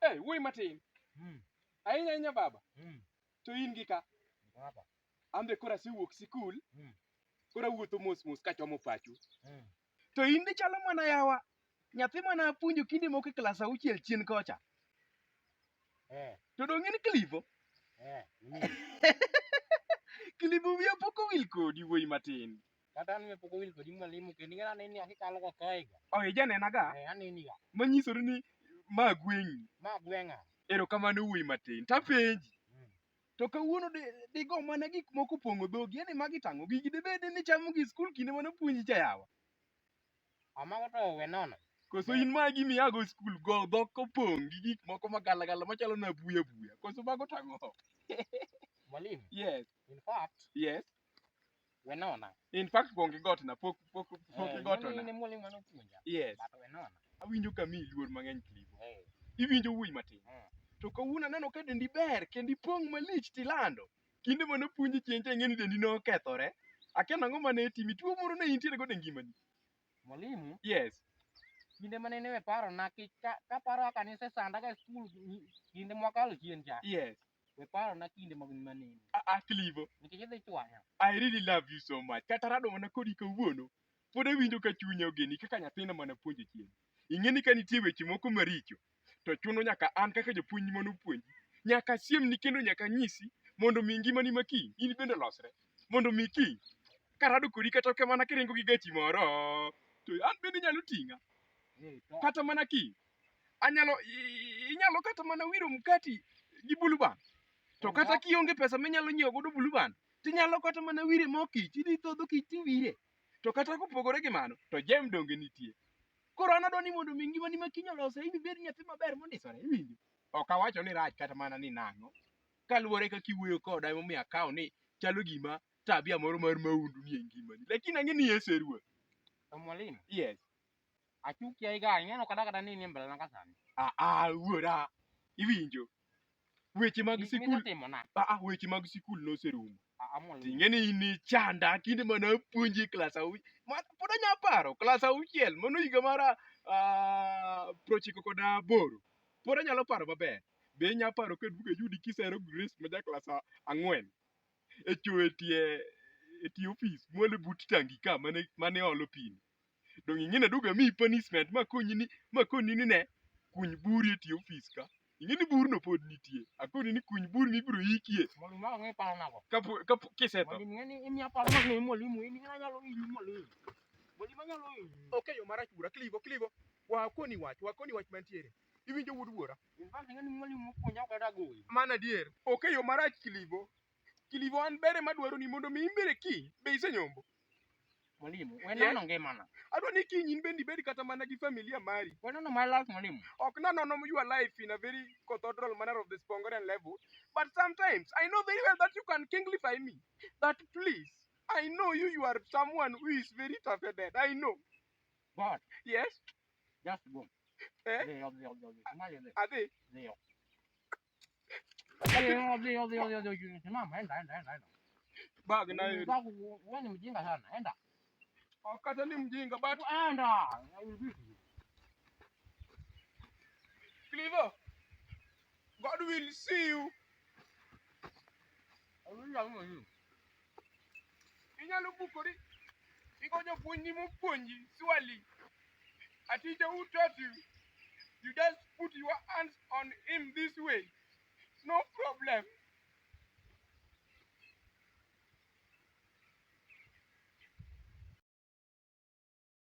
Hey, wuoyi matin. Ahinya baba. To in gi ka. Ambe kora siwuok sikul. Kora wuotho mos kachomo pacho. To in ni chalo mana yawa. Nyathi mana puonjo kinde moko e klas 6 chien kocha. To dong in Clivo? Clivo wiya pok owil kodi wuoyi matin. Kata an pok owil kodi mwalimu kendo ing'e ni akikalo ka kae ga. Oh, ijanena ga? Aneni ga. Manyisore ni ma gweng'i. Ma gweng'a. Erokamano wuoyi matin. Tapenji. To kawuono digo mana gik moko pong'o dhogi, yani magi tang'o gigi debed ni chamo gi skul kinde mane puonji cha yawa. Amago to we nono. Koso in magi miago skul go dhok kopong' gi gik moko magalagala machalo na buya. Koso mago tang'o. Mwalimu. Yes. In fact. Yes. We nona. In fact pok igotna, pok igotona. Ni mwalimu mano puonja. Yes. But we nona. Awinjo kami luor mang'eny Clivo. Iwinjo wuoyi matin. To kawuono aneno ka dendi ber kendo ipong' malich tilando. Kinde mane puonji chien cha ing'eni dendi nokethore. Akia nang'o mane timi, tuo moro ne intiere godo e ngimani. Mwalimu. Yes. Kinde mane ne paro na kaparo kanise sanda ka skul kinde mwakalo chien cha. Yes. We paro na kinde manene. Clivo. Nikech idhi chwanya. I really love you so much. Kata rado mana kodi kawuono. Pod awinjo ka chunya ogeni kaka nyathina mana puonjo chien. Ing'eni ka nitie weche moko maricho. To chuno nyaka an kaka japuonj mano puonji. Nyaka siemni kendo nyaka nyisi mondo mi ngimani makiny in bende losre. Mondo mi kiny karado kodi kata ok mana kiringo gi gachi moro. To an bende nyalo ting'a. Kata mana kiny. Inyalo kata mana wiro mkati gi buluban. To kata kionge pesa minyalo nyiewo godo buluban. Tinyalo kata mana wire mokich. Idhi thodho kich tiwire. To kata kopogore gi mano to jem donge nitie. Koro an adwani mondo mi ngimani makiny olosre ibed nyathi maber mondisore. Iwinjo? Ok awacho ni rach kata mana ni nang'o. Kaluwore kaka iwuoyo koda emomiyo akawo ni chalo gima tabia moro mar maundu nie ngimani. Lakini ang'e ni Yesu e ruoth. To mwalimu. Yes. Achukia iga ing'eno kata ni mbele na kasani. Wuora. Iwinjo? Weche mag sikul. Weche mag sikul noserumo. Ting'eni in chanda kinde mana puonji klas 6. Pod anya paro klas 6 mano higa mar 98. Pod anyalo paro maber. Be inya paro ka duge yudi kisero Grace ma ja klas 4 e chwo e tie ofis mwale but tangi ka mane olo pin. Dong ing'eni duga mi punishment makoni ni ne kuny buri e tie ofis ka. Ing'eni burno pod nitie. Akoni ni kuny bur mibiro yikie. Mwalimu ma ng'e paro nago. Kapo kisetho. Mwalimu ng'eni imiya paro nago mwalimu in nyalo hinyi mwalimu. Mwalimu nyalo hinyi. Okay, yo marach bura Clivo. Wakoni wach mantiere. Iwinjo wuod wuora. In fact ng'eni mwalimu puonja kata goyi. Mana dier. Okay, yo marach Clivo. Clivo an bere madwaro ni mondo mi imbere kiny be isenyombo. Mwalimu, we nono ngimana. Adwa ni kiny in bende ibed kata mana gi familia mari. We nono my life mwalimu. Ok nono your life in a very cathedral manner of the Spongorian level. But sometimes I know very well that you can kinglify me. That please, I know you are someone who is very tough-headed. I know. But. Yes? Just go. Eh? Zio. Ade? Zio. Simama, enda. Bag na hiyo. Wewe ni mjinga sana. Enda. Kata ni mjinga but enda. Clivo. God will see you. Inyalo bukori. Igojo puonji mopuonji swali. A teacher who taught you. You just put your hands on him this way. No problem.